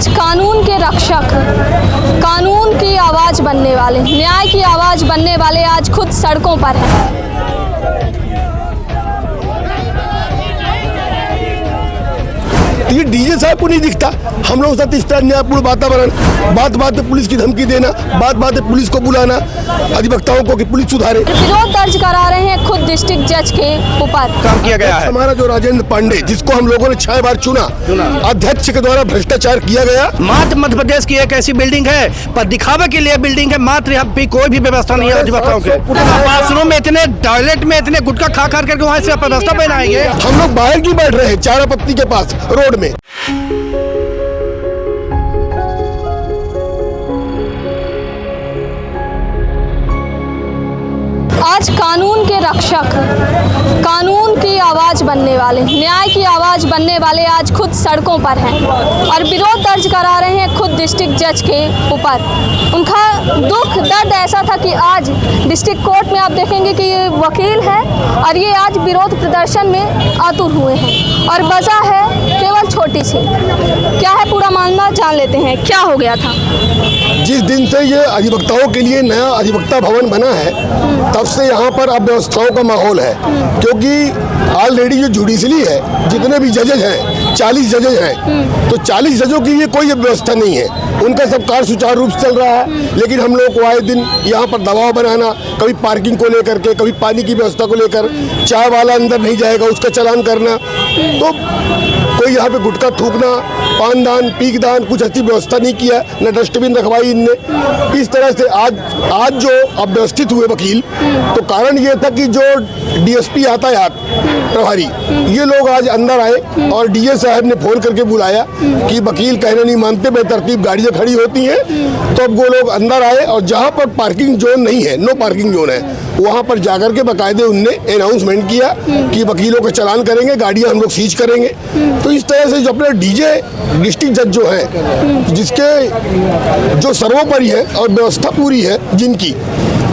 आज कानून के रक्षक, कानून की आवाज़ बनने वाले, न्याय की आवाज़ बनने वाले आज खुद सड़कों पर हैं। ये डीजे साहब को नहीं दिखता, हम लोग साथ इस तरह न्यायपूर्ण वातावरण, बात बात पे पुलिस की धमकी देना, बात बात पे पुलिस को बुलाना, अधिवक्ताओं को कि पुलिस सुधारे। विरोध दर्ज करा रहे हैं खुद डिस्ट्रिक्ट जज के ऊपर। काम किया गया है हमारा जो राजेंद्र पांडे, जिसको हम लोगों ने 6 बार चुना, अध्यक्ष के द्वारा भ्रष्टाचार किया गया। मात्र मध्य प्रदेश की एक ऐसी बिल्डिंग है पर दिखावे के लिए बिल्डिंग है, मात्र यहाँ पे कोई भी व्यवस्था नहीं है अधिवक्ताओं के। बाथरूम में इतने, टॉयलेट में इतने गुटखा खा करके वहाँ से व्यवस्था बनाएंगे। हम लोग बाहर क्यों बैठ रहे हैं, चारापत्ती के पास रोड में। आज कानून के रक्षक, कानून की आवाज़ बनने वाले, न्याय की आवाज़ बनने वाले आज खुद सड़कों पर हैं और विरोध दर्ज करा रहे हैं खुद डिस्ट्रिक्ट जज के ऊपर। उनका दुख दर्द ऐसा था कि आज डिस्ट्रिक्ट कोर्ट में आप देखेंगे कि ये वकील है और ये आज विरोध प्रदर्शन में आतुर हुए हैं और वजह है केवल छोटी सी। क्या है पूरा मामला जान लेते हैं, क्या हो गया था। जिस दिन से ये अधिवक्ताओं के लिए नया अधिवक्ता भवन बना है, तब से यहाँ पर अव्यवस्थाओं का माहौल है, क्योंकि ऑलरेडी जो जुडिशरी है, जितने भी जजेज हैं, 40 जजेज हैं, तो 40 जजों की ये कोई व्यवस्था नहीं है, उनका सब कार्य सुचारू रूप से चल रहा है। लेकिन हम लोग को आए दिन यहाँ पर दबाव बनाना, कभी पार्किंग को लेकर के, कभी पानी की व्यवस्था को लेकर, चाय वाला अंदर नहीं जाएगा उसका चालान करना, तो कोई यहाँ पे गुटखा थूकना, पान दान, पीक दान, कुछ ऐसी व्यवस्था नहीं किया, न डस्टबिन रखवाई इनने। इस तरह से आज जो अव्यवस्थित हुए वकील, तो कारण ये था कि जो डीएसपी यातायात प्रभारी, ये लोग आज अंदर आए और डीए साहब ने फोन करके बुलाया कि वकील कहना नहीं मानते, बेतरतीब गाड़ियाँ खड़ी होती हैं। तो अब वो लोग अंदर आए और जहाँ पर पार्किंग जोन नहीं है, नो पार्किंग जोन है, वहाँ पर जाकर के बाकायदे उनने अनाउंसमेंट किया कि वकीलों का चालान करेंगे, गाड़ियाँ हम लोग सीज करेंगे। तो इस तरह से जो अपने डीजे डिस्ट्रिक्ट जज जो है, जिसके जो सर्वोपरि है और व्यवस्था पूरी है जिनकी,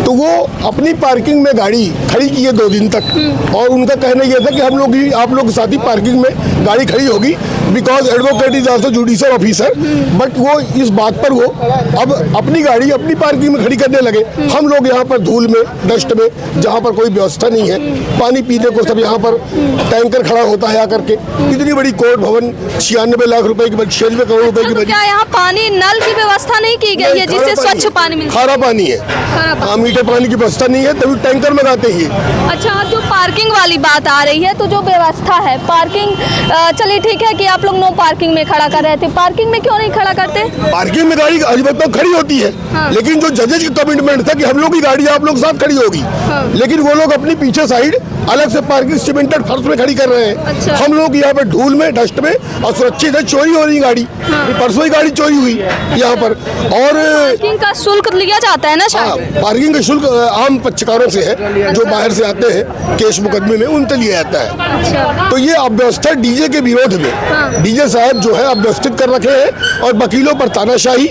तो वो अपनी पार्किंग में गाड़ी खड़ी की है 2 दिन तक। और उनका कहना यह था कि हम लोग ही, आप लोग साथ ही पार्किंग में गाड़ी खड़ी होगी, because advocate is also judicial officer. But वो इस बात पर वो अब अपनी गाड़ी अपनी पार्किंग में खड़ी करने लगे। हम लोग यहाँ पर धूल में, डस्ट में, जहाँ पर कोई व्यवस्था नहीं है, पानी पीने को सब यहाँ पर टैंकर खड़ा होता है आकर के। इतनी बड़ी कोर्ट भवन 96 लाख रुपए की, 96 करोड़ रुपए की। क्या यहाँ पानी नल की व्यवस्था नहीं की गई है जिससे स्वच्छ पानी मिले? खारा पानी है, मीठे पानी की व्यवस्था नहीं है, तभी टैंकर मंगाते ही। अच्छा, जो पार्किंग वाली बात आ रही है, तो जो व्यवस्था है पार्किंग, चलिए ठीक है कि आप लोग नो पार्किंग में खड़ा कर रहे थे, पार्किंग में क्यों नहीं खड़ा करते? पार्किंग में गाड़ी अधिवक्ता खड़ी होती है, हाँ। लेकिन जो जजेज का कमिटमेंट था कि हम लोग की गाड़ी आप लोग साथ खड़ी होगी, हाँ। लेकिन वो लोग अपनी पीछे साइड अलग से पार्किंग सीमेंटेड फर्श में खड़ी कर रहे हैं। अच्छा। हम लोग यहाँ पे धूल में, डस्ट में, और सुरक्षित है, चोरी हो रही गाड़ी, हाँ। परसों ही गाड़ी चोरी हुई यहाँ पर। और पार्किंग का शुल्क लिया जाता है ना? हाँ, पार्किंग का शुल्क आम पक्षकारों से है, अच्छा। जो बाहर से आते हैं केस मुकदमे में, उनसे लिया जाता है। अच्छा। तो ये अव्यवस्था डीजे के विरोध में, हाँ। डीजे साहब जो है अव्यवस्थित कर रखे हैं और वकीलों पर तानाशाही,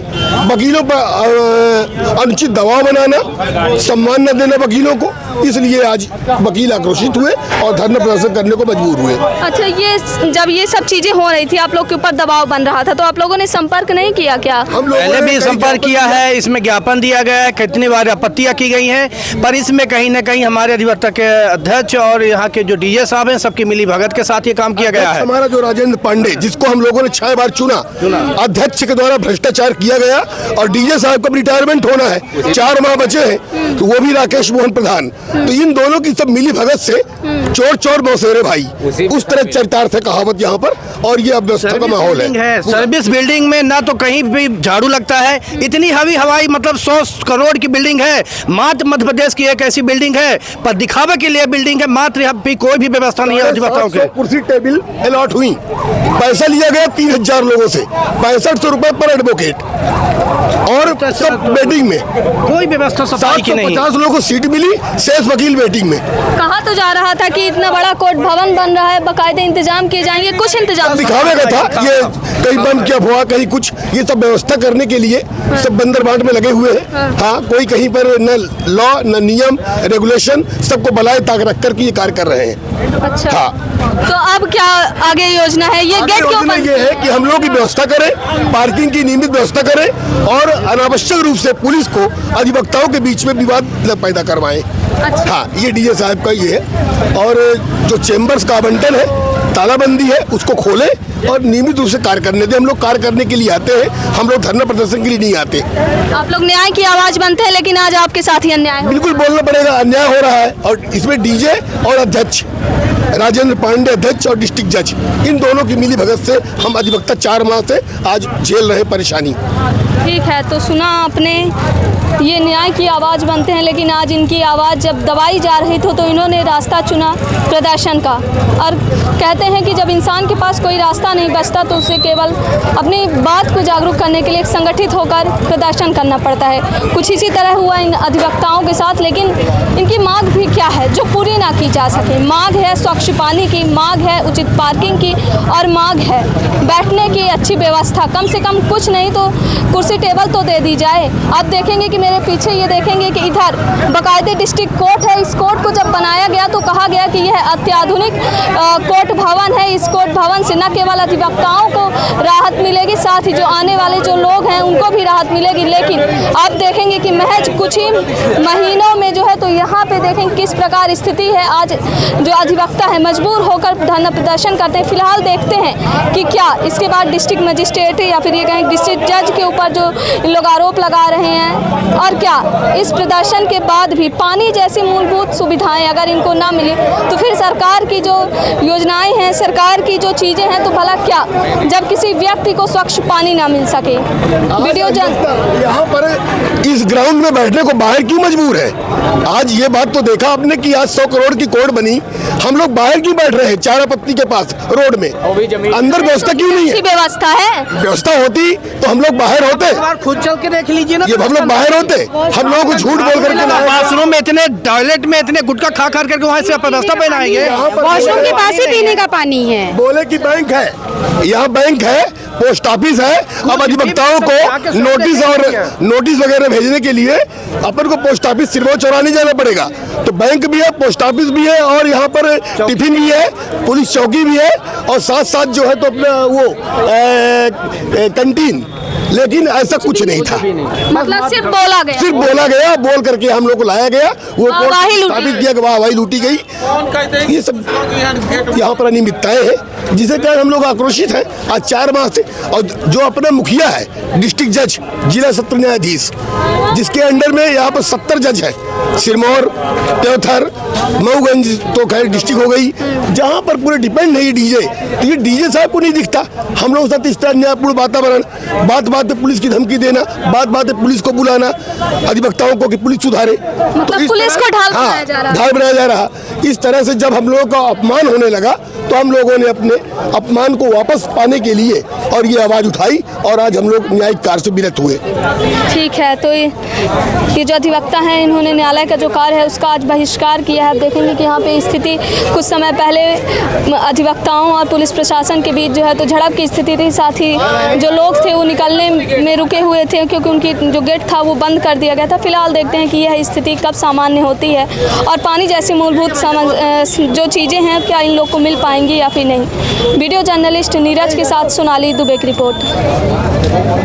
वकीलों पर अनुचित दबाव बनाना, सम्मान न देना वकीलों को, इसलिए आज वकील आक्रोशित हुए और धरना प्रदर्शन करने को मजबूर हुए। अच्छा, ये जब ये सब चीजें हो रही थी, आप लोग के ऊपर दबाव बन रहा था, तो आप लोगों ने संपर्क नहीं किया क्या? हम पहले भी संपर्क किया है, इसमें ज्ञापन दिया गया है, कितनी बार आपत्तियां की गई हैं, पर इसमें कहीं न कहीं हमारे अधिवक्ता के अध्यक्ष और यहाँ के जो डीजे साहब हैं, सबकी मिली भगत के साथ ये काम किया गया है। हमारा जो राजेंद्र पांडे, जिसको हम लोगों ने 6 बार चुना, अध्यक्ष के द्वारा भ्रष्टाचार किया गया और डीजे साहब का रिटायरमेंट होना है, 4 माह बचे हैं, तो वो भी राकेश मोहन प्रधान। तो इन दोनों की सब मिली भगत से चोर चोर मौसेरे भाई, उस तरह चरितार्थ है कहावत यहाँ पर। और ये अव्यवस्था का माहौल है। सर्विस बिल्डिंग में ना तो कहीं भी झाड़ू लगता है, इतनी हवाई मतलब 100 करोड़ की बिल्डिंग है, मात्र मध्य प्रदेश की एक ऐसी बिल्डिंग है पर दिखावे के लिए बिल्डिंग है, मात्र यहाँ पे कोई भी व्यवस्था नहीं है अधिवक्ताओं के। कुर्सी टेबल अलॉट हुई, पैसा लिया गया 3000 लोगों से, 6500 रुपए पर एडवोकेट। और सब वेटिंग में, कोई व्यवस्था सफाई की नहीं। 750 लोगों को सीट मिली, शेष वकील वेटिंग में। कहा तो जा रहा था कि इतना बड़ा कोर्ट भवन बन रहा है, बाकायदे इंतजाम किए जाएंगे, कुछ इंतजाम दिखावे का था, ये कहीं बंद किया हुआ, कहीं कुछ, ये सब व्यवस्था करने के लिए सब बंदर बाट में लगे हुए हैं। हाँ, कोई कहीं पर न लॉ न नियम रेगुलेशन, सबको बनाए ताक रख कर के ये कार्य कर रहे हैं। अच्छा, हाँ। तो अब क्या आगे योजना है? ये गेट क्यों योजना बंद? ये है कि हम लोग की व्यवस्था करें, पार्किंग की नियमित व्यवस्था करें और अनावश्यक रूप से पुलिस को अधिवक्ताओं के बीच में विवाद न पैदा करवाएं। अच्छा। हाँ, ये डीजे साहब का ये है। और जो चेम्बर्स का आवंटन है, तालाबंदी है, उसको खोले और नियमित रूप से कार्य करने दें। हम लोग कार्य करने के लिए आते हैं, हम लोग धरना प्रदर्शन के लिए नहीं आते। आप लोग न्याय की आवाज बनते हैं, लेकिन आज आपके साथ ही अन्याय हो। बिल्कुल बोलना पड़ेगा, अन्याय हो रहा है। और इसमें डीजे और अध्यक्ष राजेंद्र पांडे, अध्यक्ष और डिस्ट्रिक्ट जज, इन दोनों की मिली भगत से हम अधिवक्ता 4 माह से आज झेल रहे परेशानी। ठीक है, तो सुना आपने, ये न्याय की आवाज़ बनते हैं, लेकिन आज इनकी आवाज़ जब दबाई जा रही थी तो इन्होंने रास्ता चुना प्रदर्शन का। और कहते हैं कि जब इंसान के पास कोई रास्ता नहीं बचता तो उसे केवल अपनी बात को जागरूक करने के लिए संगठित होकर प्रदर्शन करना पड़ता है। कुछ इसी तरह हुआ इन अधिवक्ताओं के साथ, लेकिन इनकी मांग भी क्या है जो पूरी ना की जा सके? मांग है स्वच्छ पानी की, मांग है उचित पार्किंग की, और मांग है बैठने की अच्छी व्यवस्था। कम से कम कुछ नहीं तो कुर्सी टेबल तो दे दी जाए। आप देखेंगे कि मेरे पीछे ये देखेंगे कि इधर बाकायदे डिस्ट्रिक्ट कोर्ट है। इस कोर्ट को जब बनाया गया तो कहा गया कि यह अत्याधुनिक कोर्ट भवन है। इस कोर्ट भवन से न केवल अधिवक्ताओं को राहत मिलेगी, साथ ही जो आने वाले जो लोग हैं उनको भी राहत मिलेगी। लेकिन आप देखेंगे कि महज कुछ ही महीनों में जो है तो यहाँ पे देखें किस प्रकार स्थिति है। आज जो अधिवक्ता है मजबूर होकर धरना प्रदर्शन करते हैं। फिलहाल देखते हैं कि क्या इसके बाद डिस्ट्रिक्ट मजिस्ट्रेट या फिर ये कहें डिस्ट्रिक्ट जज के ऊपर जो इन लोग आरोप लगा रहे हैं, और क्या इस प्रदर्शन के बाद भी पानी जैसी मूलभूत सुविधाएं अगर इनको ना मिले तो फिर सरकार की जो योजनाएं हैं, सरकार की जो चीज़ें हैं, तो भला क्या जब किसी व्यक्ति को स्वच्छ पानी ना मिल सके? वीडियो यहाँ पर इस ग्राउंड में बैठने को बाहर क्यों मजबूर है? आज ये बात तो देखा आपने कि आज 100 करोड़ की कोर्ट बनी, हम लोग बाहर क्यों बैठ रहे हैं? चारापत्ती के पास रोड में, अंदर व्यवस्था क्यों नहीं है? व्यवस्था है, व्यवस्था होती तो हम लोग बाहर होते। खुद चल के देख लीजिए ना, ये हम लोग बाहर होते, हम लोगों को झूठ बोल करके ना, बाथरूम में इतने, टॉयलेट में इतने गुटखा खा करके वहाँ से व्यवस्था बनाएंगे। वॉशरूम के पास ही पीने का पानी है। बोले कि बैंक है, यहाँ बैंक है, पोस्ट ऑफिस है। अब अधिवक्ताओं को नोटिस वगैरह भेजने के लिए अपन को पोस्ट ऑफिस सिरमौर चौराहे जाना पड़ेगा। तो बैंक भी है, पोस्ट ऑफिस भी है, और यहाँ पर टिफिन भी है, पुलिस चौकी भी है, और साथ साथ जो है तो अपना वो कैंटीन। लेकिन ऐसा कुछ नहीं था, मतलब सिर्फ बोला गया, सिर्फ बोला गया, बोल करके हम लोग को लाया गया, वो साबित किया कि वाहवाही लूटी गई। ये सब यहाँ पर अनियमितताएं हैं जिसे क्या हम लोग आक्रोशित हैं आज 4 माह से। और जो अपना मुखिया है डिस्ट्रिक्ट जज, जिला सत्र न्यायाधीश, जिसके अंडर में यहाँ पर 70 जज है, सिरमौर, देवथर, मऊगंज तो खैर डिस्ट्रिक्ट हो गई, जहाँ पर पूरे डिपेंड है ये डीजे। तो ये डीजे साहब को नहीं दिखता। हम लोग साथ इस तरह अन्यायपूर्ण वातावरण, बात बात पे पुलिस की धमकी देना, बात बात पे पुलिस को बुलाना, अधिवक्ताओं को कि पुलिस सुधारे, मतलब पुलिस को ढाल बनाया जा रहा है। ढाल बनाया जा रहा। इस तरह से जब हम लोगों का अपमान होने लगा तो हम लोगों ने अपने अपमान को वापस पाने के लिए और ये आवाज़ उठाई, और आज हम लोग न्यायिक कार्य से विरत हुए। ठीक है, तो ये जो अधिवक्ता हैं इन्होंने न्यायालय का जो कार्य है उसका आज बहिष्कार किया है। आप देखेंगे कि यहाँ पे स्थिति कुछ समय पहले अधिवक्ताओं और पुलिस प्रशासन के बीच जो है तो झड़प की स्थिति थी। साथ ही जो लोग थे वो निकलने में रुके हुए थे क्योंकि उनकी जो गेट था वो बंद कर दिया गया था। फिलहाल देखते हैं कि यह स्थिति कब सामान्य होती है और पानी जैसी मूलभूत जो चीज़ें हैं क्या इन लोग को मिल पाएंगी या फिर नहीं। वीडियो जर्नलिस्ट नीरज के साथ सोनाली दुबे की रिपोर्ट।